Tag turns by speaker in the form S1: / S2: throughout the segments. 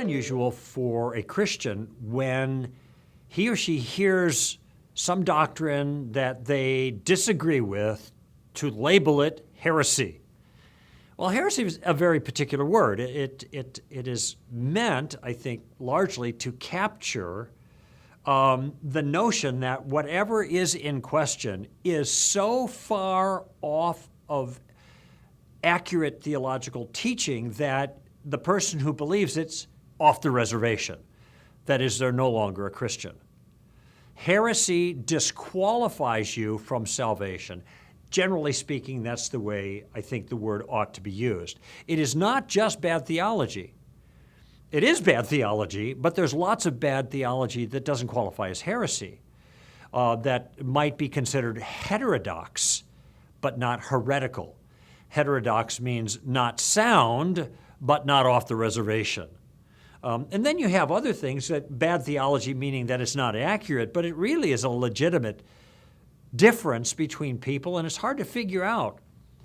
S1: unusual for a Christian when he or she hears some doctrine that they disagree with to label it heresy. Well, heresy is a very particular word. It is meant, I think, largely to capture the notion that whatever is in question is so far off of accurate theological teaching that the person who believes it's off the reservation. That is, they're no longer a Christian. Heresy disqualifies you from salvation. Generally speaking, that's the way I think the word ought to be used. It is not just bad theology. It is bad theology, but there's lots of bad theology that doesn't qualify as heresy, that might be considered heterodox, but not heretical. Heterodox means not sound, but not off the reservation. And then you have other things, that bad theology meaning that it's not accurate, but it really is a legitimate difference between people, and it's hard to figure out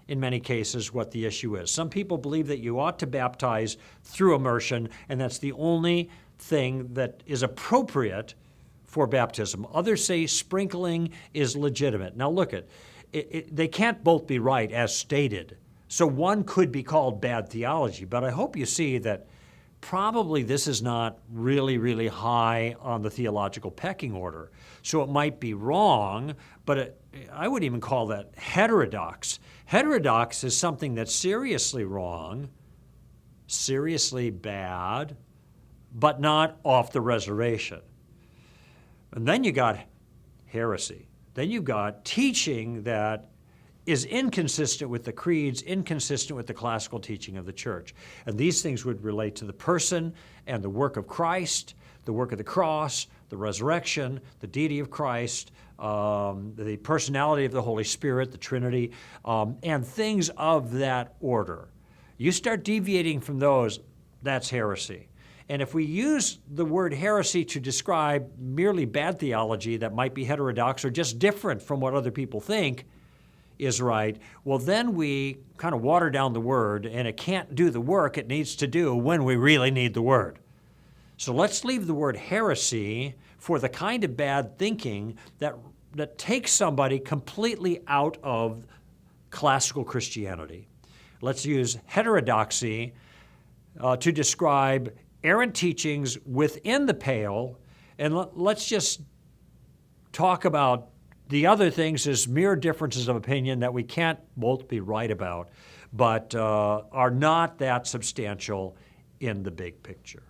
S1: in many cases what the issue is. Some people believe that you ought to baptize through immersion, and that's the only thing that is appropriate for baptism. Others say sprinkling is legitimate. Now look, they can't both be right as stated. So one could be called bad theology, but I hope you see that probably this is not really, really high on the theological pecking order. So it might be wrong, but I would even call that heterodox. Heterodox is something that's seriously wrong, seriously bad, but not off the reservation. And then you got heresy. Then you've got teaching that is inconsistent with the creeds, inconsistent with the classical teaching of the church. And these things would relate to the person and the work of Christ, the work of the cross, the resurrection, the deity of Christ, the personality of the Holy Spirit, the Trinity, and things of that order. You start deviating from those, that's heresy. And if we use the word heresy to describe merely bad theology that might be heterodox or just different from what other people think is right, well, then we kind of water down the word, and it can't do the work it needs to do when we really need the word. So let's leave the word heresy for the kind of bad thinking that takes somebody completely out of classical Christianity. Let's use heterodoxy to describe errant teachings within the pale, and let's just talk about the other things as mere differences of opinion that we can't both be right about, but are not that substantial in the big picture.